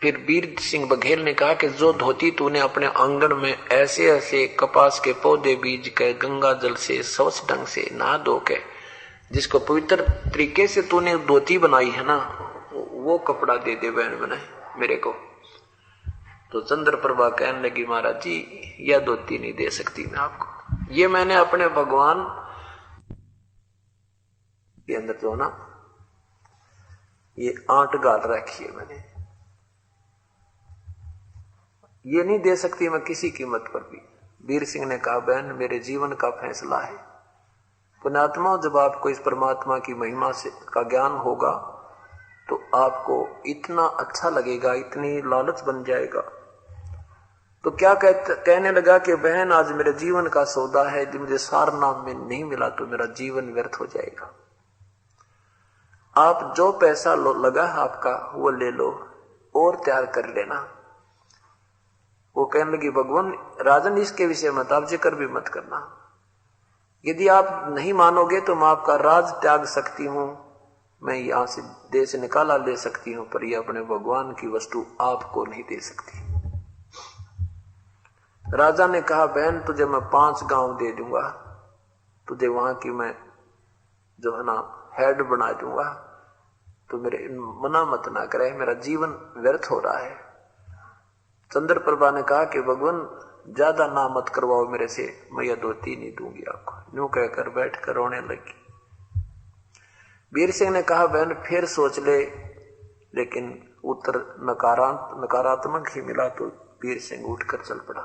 फिर वीर सिंह बघेल ने कहा कि जो धोती तूने अपने आंगन में ऐसे ऐसे कपास के पौधे बीज के गंगा जल से स्वच्छ ढंग से नहा धो के जिसको पवित्र तरीके से तूने धोती बनाई है ना, वो कपड़ा दे दे बहन बनाए मेरे को। तो चंद्रप्रभा कहने लगी, महाराज जी यह धोती नहीं दे सकती मैं आपको, ये मैंने अपने भगवान के अंदर जो ना ये आंट गाल रखी है मैंने, ये नहीं दे सकती मैं किसी कीमत पर भी। वीर सिंह ने कहा, बहन मेरे जीवन का फैसला है, पुण्यात्मा जब आपको इस परमात्मा की महिमा से का ज्ञान होगा तो आपको इतना अच्छा लगेगा, इतनी लालच बन जाएगा। तो क्या कहने लगा कि बहन आज मेरे जीवन का सौदा है, यदि मुझे सारनाम में नहीं मिला तो मेरा जीवन व्यर्थ हो जाएगा। आप जो पैसा लगा आपका वो ले लो और तैयार कर लेना। वो कहने लगी, भगवान राजन इसके विषय मत आप जिक्र भी मत करना, यदि आप नहीं मानोगे तो मैं आपका राज त्याग सकती हूं, मैं यहां से देश निकाला ले सकती हूं, पर यह अपने भगवान की वस्तु आपको नहीं दे सकती। राजा ने कहा, बहन तुझे मैं 5 गांव दे दूंगा, तुझे वहां की मैं जो है ना हेड बना दूंगा, तो मेरे मना मत ना करे, मेरा जीवन व्यर्थ हो रहा है। चंद्रप्रभा ने कहा कि भगवान ज्यादा ना मत करवाओ मेरे से, मैं यह धोती नहीं दूंगी आपको। यूं कहकर बैठ कर रोने लगी। वीर सिंह ने कहा, बहन फिर सोच ले, लेकिन उत्तर नकारात्मक ही मिला। तो वीर सिंह उठकर चल पड़ा,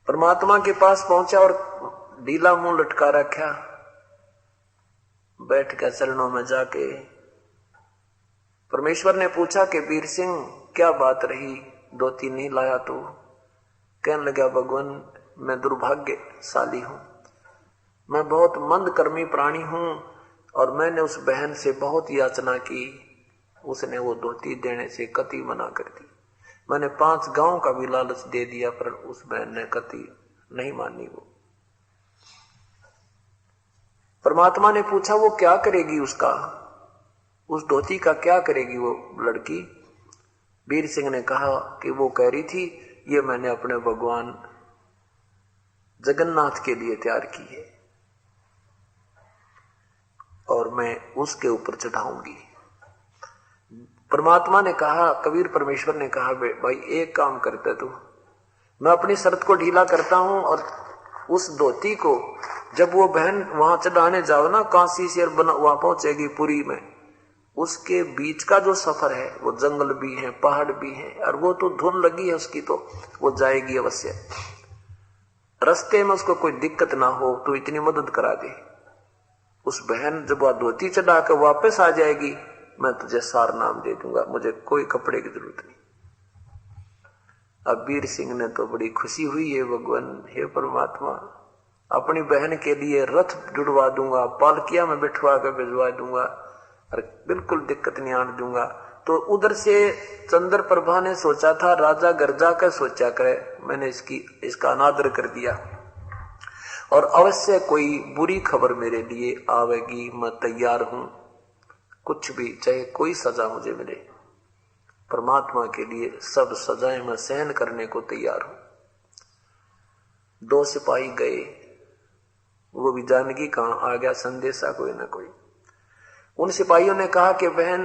परमात्मा के पास पहुंचा और ढीला मुंह लटका रखा, बैठ कर चरणों में जाके परमेश्वर ने पूछा कि वीर सिंह क्या बात रही, धोती नहीं लाया तो? कहने लगा, भगवान मैं दुर्भाग्यशाली हूं, मैं बहुत मंदकर्मी प्राणी हूं, और मैंने उस बहन से बहुत याचना की, उसने वो धोती देने से कति मना कर दी। मैंने 5 गांव का भी लालच दे दिया, पर उस बहन ने कति नहीं मानी। वो परमात्मा ने पूछा, वो क्या करेगी, उसका उस धोती का क्या करेगी वो लड़की? वीर सिंह ने कहा कि वो कह रही थी, ये मैंने अपने भगवान जगन्नाथ के लिए तैयार की है और मैं उसके ऊपर चढ़ाऊंगी। परमात्मा ने कहा, कबीर परमेश्वर ने कहा, भाई एक काम करते तू, मैं अपनी शर्त को ढीला करता हूं, और उस धोती को जब वो बहन वहां चढ़ाने जाओ ना, काशी से वहां पहुंचेगी पुरी में, उसके बीच का जो सफर है वो जंगल भी है, पहाड़ भी है, और वो तो धुन लगी है उसकी, तो वो जाएगी अवश्य। रास्ते में उसको कोई दिक्कत ना हो तो इतनी मदद करा दे। उस बहन जब वह धोती चढ़ा कर वापस आ जाएगी, मैं तुझे सारनाम दे दूंगा, मुझे कोई कपड़े की जरूरत नहीं। अब वीर सिंह ने तो बड़ी खुशी हुई है, भगवान हे परमात्मा, अपनी बहन के लिए रथ जुड़वा दूंगा, पालकिया में बिठवा कर भिजवा दूंगा, और बिल्कुल दिक्कत नहीं आने दूंगा। तो उधर से चंद्रप्रभा ने सोचा था, राजा गर्जा कर सोचा करे, मैंने इसका अनादर कर दिया, और अवश्य कोई बुरी खबर मेरे लिए आवेगी, मैं तैयार हूं, कुछ भी चाहे कोई सजा मुझे मिले, परमात्मा के लिए सब सजाएं मैं सहन करने को तैयार हूं। 2 सिपाही गए, वो भी जानकी कहां आ गया संदेशा कोई ना कोई। उन सिपाहियों ने कहा कि बहन,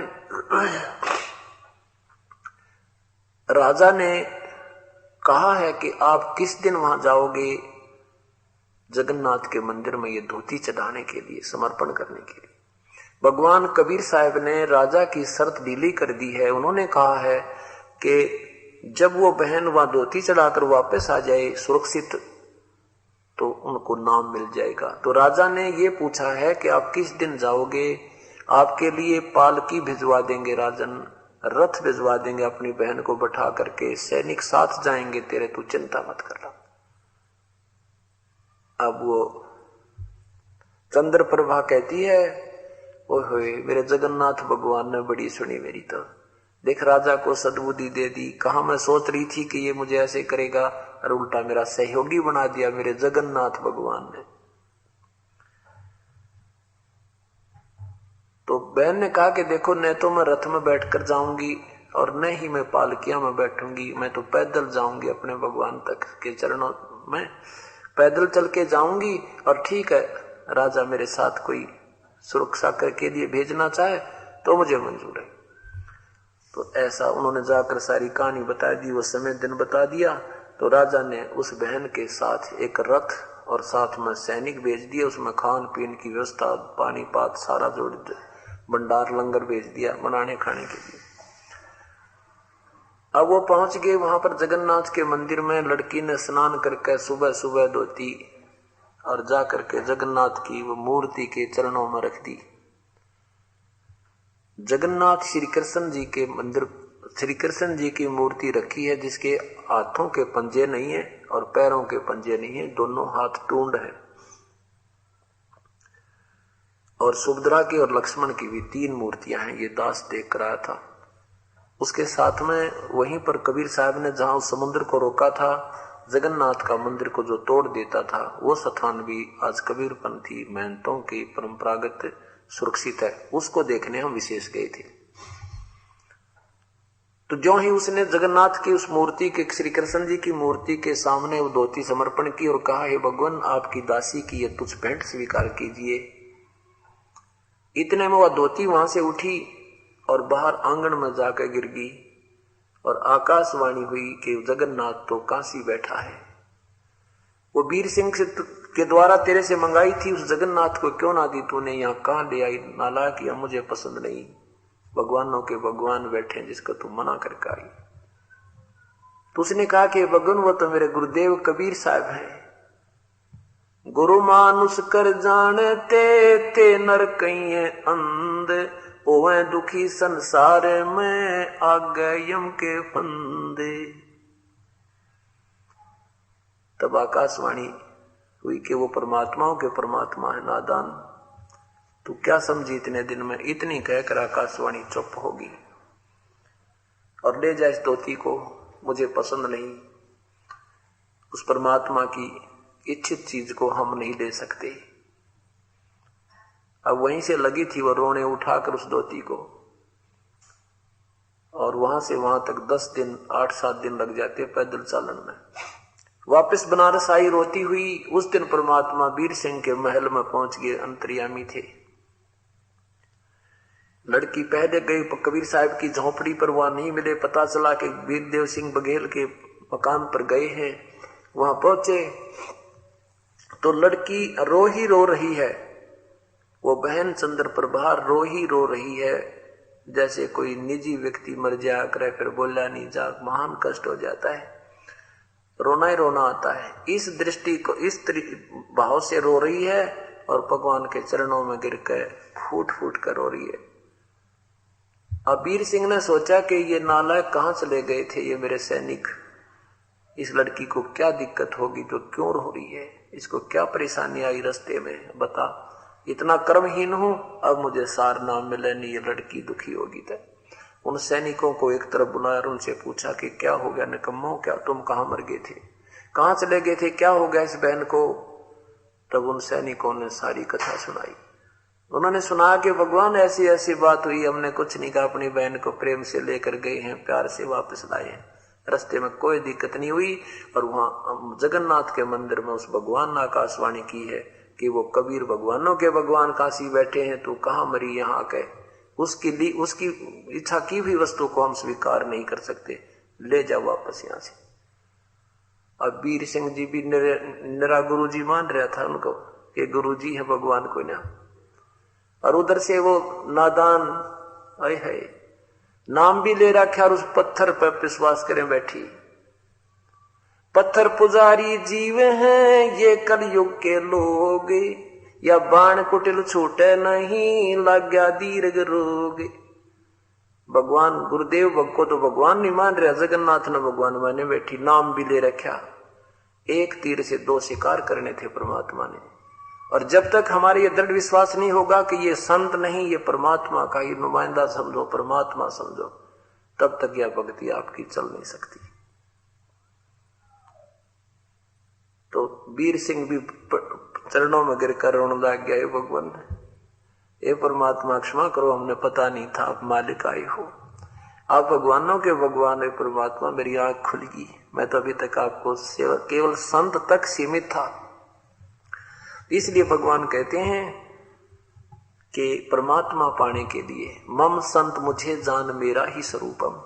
राजा ने कहा है कि आप किस दिन वहां जाओगे जगन्नाथ के मंदिर में ये धोती चढ़ाने के लिए, समर्पण करने के लिए। भगवान कबीर साहब ने राजा की शर्त ढीली कर दी है। उन्होंने कहा है कि जब वो बहन वहां धोती चढ़ाकर वापस आ जाए सुरक्षित, तो उनको नाम मिल जाएगा। तो राजा ने ये पूछा है कि आप किस दिन जाओगे, आपके लिए पालकी भिजवा देंगे राजन, रथ भिजवा देंगे, अपनी बहन को बैठा करके सैनिक साथ जाएंगे तेरे, तू चिंता मत कर रहा। अब वो चंद्रप्रभा कहती है, ओए मेरे जगन्नाथ भगवान ने बड़ी सुनी मेरी, तो देख राजा को सद्बुद्धि दे दी। कहा मैं सोच रही थी कि ये मुझे ऐसे करेगा, और उल्टा मेरा सहयोगी बना दिया मेरे जगन्नाथ भगवान ने। तो बहन ने कहा कि देखो, न तो मैं रथ में बैठकर जाऊंगी और न ही मैं पालकियां में बैठूंगी, मैं तो पैदल जाऊंगी अपने भगवान तक के चरणों में, पैदल चल के जाऊंगी। और ठीक है, राजा मेरे साथ कोई सुरक्षा करके लिए भेजना चाहे तो मुझे मंजूर है। तो ऐसा उन्होंने जाकर सारी कहानी बता दी, वो समय दिन बता दिया। तो राजा ने उस बहन के साथ एक रथ और साथ में सैनिक भेज दिए, उसमें खान पीन की व्यवस्था, पानी पात सारा जोड़ भंडार लंगर भेज दिया बनाने खाने के लिए। अब वो पहुंच गए वहां पर जगन्नाथ के मंदिर में। लड़की ने स्नान करके सुबह सुबह धोती और जा करके जगन्नाथ की वो मूर्ति के चरणों में रख दी। जगन्नाथ श्री कृष्ण जी के मंदिर, श्री कृष्ण जी की मूर्ति रखी है जिसके हाथों के पंजे नहीं है और पैरों के पंजे नहीं है, दोनों हाथ टूंड है। और सुभद्रा की और लक्ष्मण की भी 3 मूर्तियां हैं, ये दास देख कर आया था। उसके साथ में वहीं पर कबीर साहब ने जहां उस समुद्र को रोका था, जगन्नाथ का मंदिर को जो तोड़ देता था, वो स्थान भी आज कबीरपंथी महंतों की परंपरागत सुरक्षित है। उसको देखने हम विशेष गए थे। तो जो ही उसने जगन्नाथ की उस मूर्ति के, श्री कृष्ण जी की मूर्ति के सामने वो धोती समर्पण की और कहा, हे भगवान आपकी दासी की ये तुझ भेंट स्वीकार कीजिए। इतने में वह धोती वहां से उठी और बाहर आंगन में जाकर गिर गई और आकाशवाणी हुई कि जगन्नाथ तो काशी बैठा है। वो वीर सिंह के द्वारा तेरे से मंगाई थी, उस जगन्नाथ को क्यों ना दी तूने, यहाँ कहां ले आई नालायक, या मुझे पसंद नहीं। भगवानों के भगवान बैठे जिसको तू मना करके आई। तो उसने कहा कि भगवान वो तो मेरे गुरुदेव कबीर साहब हैं। गुरु मानुष कर जानते ते नर कहीं अंध, ओवे दुखी संसार में आगे यम के फंदे। तब आकाशवाणी हुई कि वो परमात्माओं के परमात्मा है नादान, तू क्या समझी इतने दिन में। इतनी कहकर आकाशवाणी चुप होगी और ले जा इस धोती को, मुझे पसंद नहीं। उस परमात्मा की इच्छित चीज को हम नहीं ले सकते। अब वहीं से लगी थी वो रोने, उठाकर उस धोती को, और वहां से वहां तक 10 दिन 8-7 दिन लग जाते पैदल चालन में। वापस बनारस आई रोती हुई। उस दिन परमात्मा वीर सिंह के महल में पहुंच गए, अंतर्यामी थे। लड़की पहले गई कबीर साहब की झोपड़ी पर, वहां नहीं मिले। पता चला कि वीरदेव सिंह बघेल के मकान पर गए हैं। वहां पहुंचे तो लड़की रो ही रो रही है। वो बहन चंद्रप्रभा रो ही रो रही है, जैसे कोई निजी व्यक्ति मर जाया करे फिर बोला नहीं जा, महान कष्ट हो जाता है, रोना ही रोना आता है। इस दृष्टि को, इस भाव से रो रही है और भगवान के चरणों में गिर कर फूट फूट कर रो रही है। अब वीर सिंह ने सोचा कि ये नालायक कहां चले गए थे ये मेरे सैनिक, इस लड़की को क्या दिक्कत होगी तो क्यों रो रही है, इसको क्या परेशानी आई रास्ते में, बता। इतना कर्महीन हूं, अब मुझे सार ना मिले नहीं, ये लड़की दुखी होगी। तक उन सैनिकों को एक तरफ बुलाया और उनसे पूछा कि क्या हो गया निकम्मो, क्या तुम कहां मर गए थे, कहां चले गए थे, क्या हो गया इस बहन को। तब उन सैनिकों ने सारी कथा सुनाई। उन्होंने सुना कि भगवान ऐसी ऐसी बात हुई, हमने कुछ नहीं कहा, अपनी बहन को प्रेम से लेकर गए हैं, प्यार से वापस लाए हैं, रास्ते में कोई दिक्कत नहीं हुई। और वहां जगन्नाथ के मंदिर में उस भगवान ने आकाशवाणी की है कि वो कबीर भगवानों के भगवान काशी बैठे हैं, तू कहां मरी यहाँ आके। उसकी इच्छा की भी वस्तु को हम स्वीकार नहीं कर सकते, ले जाओ वापस यहां से। अब वीर सिंह जी भी निरा गुरु जी मान रहा था उनको कि गुरु जी है भगवान को ना। और उधर से वो नादान आए है नाम भी ले रखा और उस पत्थर पर विश्वास करें बैठी। पत्थर पुजारी जीव हैं ये कलयुग के लोग, या बाण कुटिल छूटे नहीं लग गया दीर्घ रोग। भगवान गुरुदेव को तो भगवान नहीं मान रहा, जगन्नाथ ने भगवान माने बैठी, नाम भी ले रखा। एक तीर से दो शिकार करने थे परमात्मा ने। और जब तक हमारे ये दृढ़ विश्वास नहीं होगा कि ये संत नहीं, ये परमात्मा का ही नुमाइंदा समझो, परमात्मा समझो, तब तक यह भक्ति आपकी चल नहीं सकती। तो वीर सिंह भी चरणों में गिरकर रोने लग गया, भगवान ये परमात्मा क्षमा करो, हमने पता नहीं था आप मालिक आए हो, आप भगवानों के भगवान है परमात्मा, मेरी आंख खुल गई, मैं तो अभी तक आपको केवल संत तक सीमित था। इसलिए भगवान कहते हैं कि परमात्मा पाने के लिए मम संत मुझे जान मेरा ही स्वरूपम,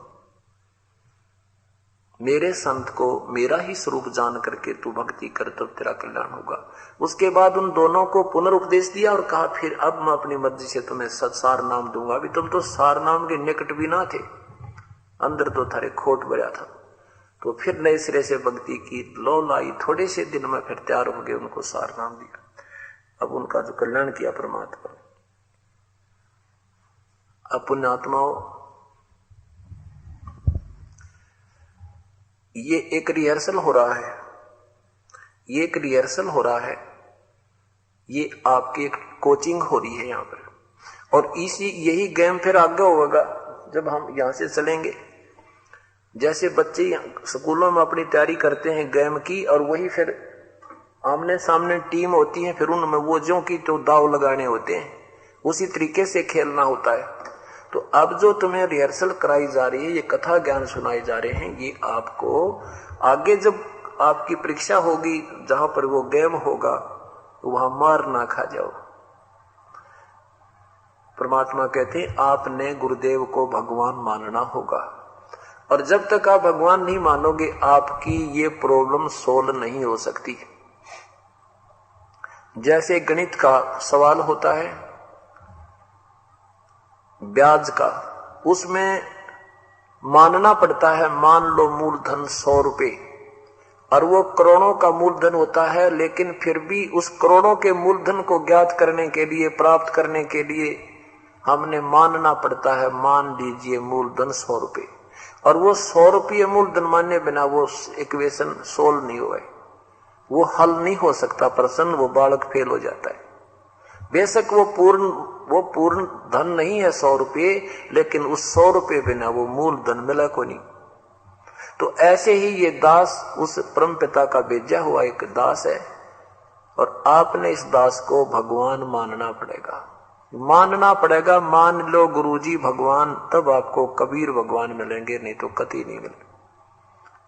मेरे संत को मेरा ही स्वरूप जान करके तू भक्ति कर तब तेरा कल्याण होगा। उसके बाद उन दोनों को पुनरुपदेश दिया और कहा फिर अब मैं अपनी मर्जी से तुम्हें सार नाम दूंगा। अभी तुम तो सार नाम के निकट भी ना थे, अंदर तो थारे खोट भरा था। तो फिर नए सिरे से भक्ति की लो लाई, थोड़े से दिन में फिर तैयार हो गए, उनको सार नाम दिया। अब उनका जो कल्याण किया परमात्मा। अब पुण्यात्माओं, ये एक रिहर्सल हो रहा है, ये एक रिहर्सल हो रहा है, ये आपकी एक कोचिंग हो रही है यहाँ पर। और यही गेम फिर आगे होगा जब हम यहां से चलेंगे। जैसे बच्चे स्कूलों में अपनी तैयारी करते हैं गेम की, और वही फिर आमने सामने टीम होती है, फिर उनमें वो जो की तो दाव लगाने होते हैं, उसी तरीके से खेलना होता है। तो अब जो तुम्हें रिहर्सल कराई जा रही है, ये कथा ज्ञान सुनाए जा रहे हैं, ये आपको आगे जब आपकी परीक्षा होगी, जहां पर वो गेम होगा, तो वहां मार ना खा जाओ। परमात्मा कहते हैं आपने गुरुदेव को भगवान मानना होगा, और जब तक आप भगवान नहीं मानोगे आपकी ये प्रॉब्लम सोल्व नहीं हो सकती। जैसे गणित का सवाल होता है ब्याज का, उसमें मानना पड़ता है, मान लो मूलधन 100 रुपए, और वो करोड़ों का मूलधन होता है, लेकिन फिर भी उस करोड़ों के मूलधन को ज्ञात करने के लिए, प्राप्त करने के लिए हमने मानना पड़ता है, मान लीजिए मूलधन 100 रुपए, और वो 100 रुपये मूलधन मानने बिना वो इक्वेशन सोल्व नहीं हुआ, वो हल नहीं हो सकता प्रश्न, वो बालक फेल हो जाता है। बेशक वो पूर्ण धन नहीं है 100 रुपये, लेकिन उस 100 रुपये बिना वो मूलधन मिला को नहीं। तो ऐसे ही ये दास उस परम पिता का भेजा हुआ एक दास है, और आपने इस दास को भगवान मानना पड़ेगा, मानना पड़ेगा। मान लो गुरुजी भगवान, तब आपको कबीर भगवान मिलेंगे, नहीं तो कति नहीं मिलेंगे।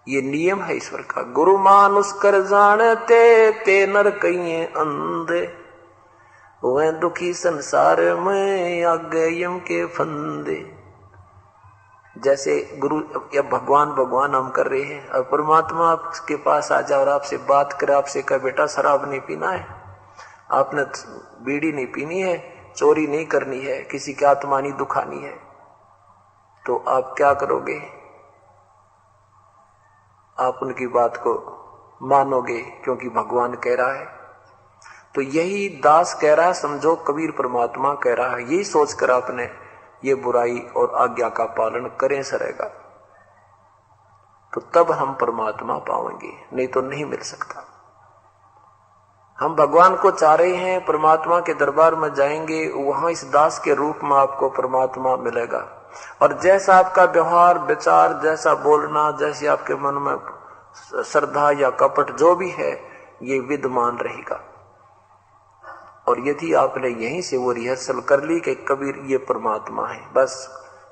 ये नियम है ईश्वर का। गुरु मानुष कर जानते ते नर कहिए अंधे, वह दुखी संसार में आगे यम के फंदे। जैसे गुरु या भगवान भगवान हम कर रहे हैं, और परमात्मा आपके पास आ जाए और आपसे बात करे, आपसे कहे बेटा शराब नहीं पीना है, आपने बीड़ी नहीं पीनी है, चोरी नहीं करनी है, किसी की आत्मा नहीं दुखानी है, तो आप क्या करोगे? आप उनकी बात को मानोगे, क्योंकि भगवान कह रहा है। तो यही दास कह रहा है, समझो कबीर परमात्मा कह रहा है, यही सोचकर आपने ये बुराई और आज्ञा का पालन करें सरेगा, तो तब हम परमात्मा पाएंगे, नहीं तो नहीं मिल सकता। हम भगवान को चाह रहे हैं, परमात्मा के दरबार में जाएंगे, वहां इस दास के रूप में आपको परमात्मा मिलेगा। और जैसा आपका व्यवहार विचार, जैसा बोलना, जैसे आपके मन में श्रद्धा या कपट जो भी है, ये विद्यमान रहेगा। और यदि आपने यहीं से वो रिहर्सल कर ली कि कबीर ये परमात्मा है, बस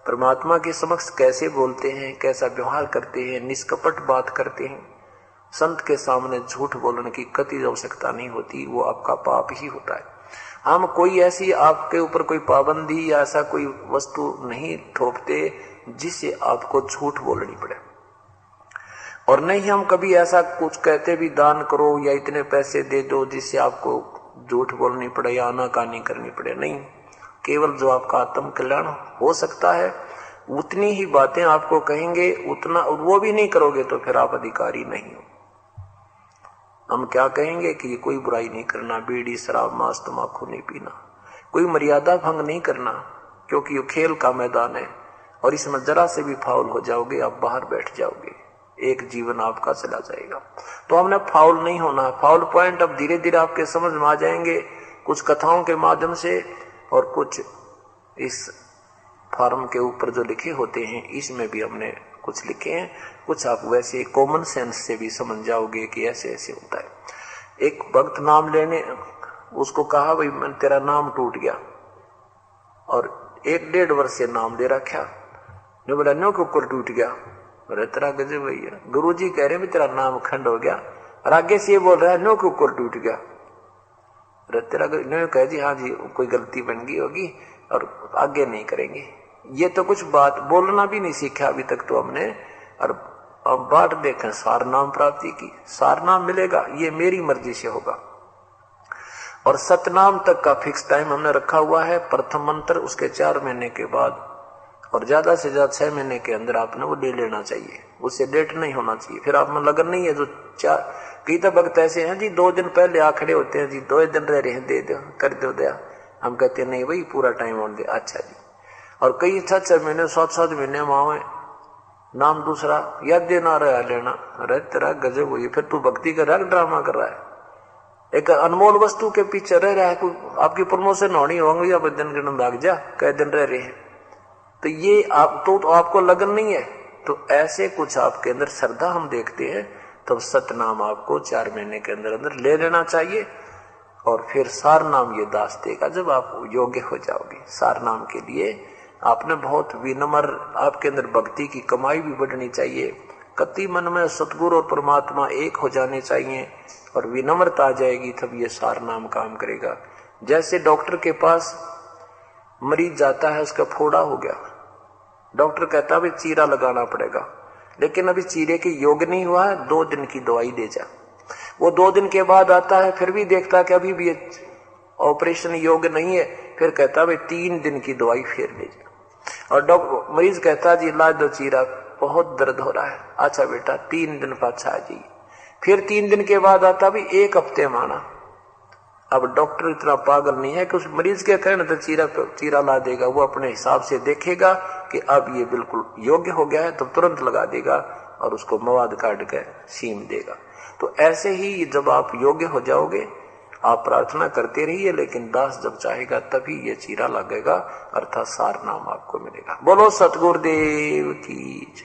परमात्मा के समक्ष कैसे बोलते हैं, कैसा व्यवहार करते हैं, निष्कपट बात करते हैं, संत के सामने झूठ बोलने की कति आवश्यकता नहीं होती, वो आपका पाप ही होता है। हम कोई ऐसी आपके ऊपर कोई पाबंदी या ऐसा कोई वस्तु नहीं थोपते जिससे आपको झूठ बोलनी पड़े, और नहीं हम कभी ऐसा कुछ कहते भी दान करो या इतने पैसे दे दो जिससे आपको झूठ बोलनी पड़े या आनाकानी करनी पड़े। नहीं, केवल जो आपका आत्म कल्याण हो सकता है उतनी ही बातें आपको कहेंगे, उतना, वो भी नहीं करोगे तो फिर आप अधिकारी नहीं हो। हम क्या कहेंगे कि कोई बुराई नहीं करना, बीड़ी शराब मांस तम्बाकू नहीं पीना, कोई मर्यादा भंग नहीं करना, क्योंकि ये खेल का मैदान है और इसमें जरा से भी फाउल हो जाओगे आप बाहर बैठ जाओगे, एक जीवन आपका चला जाएगा। तो हमने फाउल नहीं होना। फाउल पॉइंट अब धीरे धीरे आपके समझ में आ जाएंगे, कुछ कथाओं के माध्यम से और कुछ इस फार्म के ऊपर जो लिखे होते हैं इसमें भी हमने कुछ लिखे हैं, कुछ आप वैसे कॉमन सेंस से भी समझ जाओगे कि ऐसे ऐसे होता है। एक भक्त नाम लेने, उसको कहा भाई मैं तेरा नाम टूट गया, और 1-1.5 वर्ष से नाम ले रखा, जो बोला नो के ऊपर टूट गया, अरे तेरा गजब भैया, गुरु जी कह रहे तेरा नाम खंड हो गया, और आगे से ये बोल रहा है नो के ऊपर टूट गया, अरे तेरा नो कह जी हाँ जी कोई गलती बन गई होगी और आगे नहीं करेंगे। ये तो कुछ बात बोलना भी नहीं सीखा अभी तक तो हमने, और अब बात देखें सार नाम प्राप्ति की, सार नाम मिलेगा ये मेरी मर्जी से होगा। और सतनाम तक का फिक्स टाइम हमने रखा हुआ है, प्रथम मंत्र उसके 4 महीने के बाद और ज्यादा से ज्यादा 6 महीने के अंदर आपने वो ले लेना चाहिए, उससे लेट नहीं होना चाहिए। फिर आप में लगन नहीं है, जो 4 कई तो भक्त ऐसे हैं जी 2 दिन पहले आ खड़े होते हैं जी, 2 दिन रह रहे हैं दे दो कर दो दया, हम कहते हैं नहीं भाई पूरा टाइम ऑन दे, अच्छा जी। और कई 6-6 महीने 7-7 महीने मावे नाम दूसरा याद देना रहा लेना, अरे तेरा गजब हुई, फिर तू भक्ति कर रहा है ड्रामा कर रहा है, एक अनमोल वस्तु के पीछे रह रहा है, कोई आपकी प्रमोशन होनी होंगी या दिन गिन भाग जा कई दिन रह रहे हैं, तो ये आप तो आपको लगन नहीं है। तो ऐसे कुछ आपके अंदर श्रद्धा हम देखते हैं, तो सतनाम आपको 4 महीने के अंदर अंदर ले लेना चाहिए। और फिर सार नाम ये दास देगा जब आप योग्य हो जाओगे। सार नाम के लिए आपने बहुत विनम्र, आपके अंदर भक्ति की कमाई भी बढ़नी चाहिए, कति मन में सतगुरु और परमात्मा एक हो जाने चाहिए और विनम्रता आ जाएगी, तब ये सार नाम काम करेगा। जैसे डॉक्टर के पास मरीज जाता है, उसका फोड़ा हो गया, डॉक्टर कहता है चीरा लगाना पड़ेगा, लेकिन अभी चीरे के योग्य नहीं हुआ है, 2 दिन की दवाई दे जा। वो 2 दिन के बाद आता है, फिर भी देखता है कि अभी भी ऑपरेशन योग्य नहीं है, फिर कहता है 3 दिन की दवाई फिर ले जा। और डॉक्टर मरीज कहता है जी इलाज दो चीरा, बहुत दर्द हो रहा है, अच्छा बेटा 3 दिन पाछा आ जाइए। फिर 3 दिन के बाद आता भी 1 हफ्ते माना। अब डॉक्टर इतना पागल नहीं है कि उस मरीज के कहने तो चीरा ला देगा, वो अपने हिसाब से देखेगा कि अब ये बिल्कुल योग्य हो गया है तो तुरंत लगा देगा और उसको मवाद काट कर सीम देगा। तो ऐसे ही जब आप योग्य हो जाओगे, आप प्रार्थना करते रहिए, लेकिन दास जब चाहेगा तभी ये चीरा लगेगा, अर्थात सार नाम आपको मिलेगा। बोलो सतगुरुदेव की जय।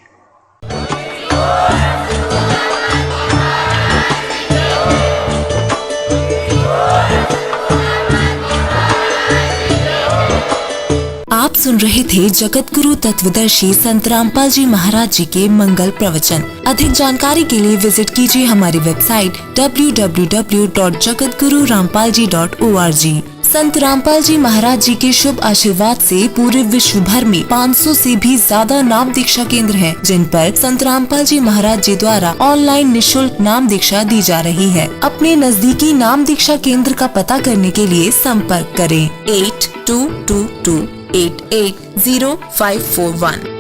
आप सुन रहे थे जगत गुरु तत्वदर्शी संत रामपाल जी महाराज जी के मंगल प्रवचन। अधिक जानकारी के लिए विजिट कीजिए हमारी वेबसाइट www.jagatgururampalji.org। संत रामपाल जी महाराज जी के शुभ आशीर्वाद से पूरे विश्व भर में 500 से भी ज्यादा नाम दीक्षा केंद्र हैं, जिन पर संत रामपाल जी महाराज जी द्वारा ऑनलाइन निशुल्क नाम दीक्षा दी जा रही है। अपने नजदीकी नाम दीक्षा केंद्र का पता करने के लिए संपर्क करें 8222880541।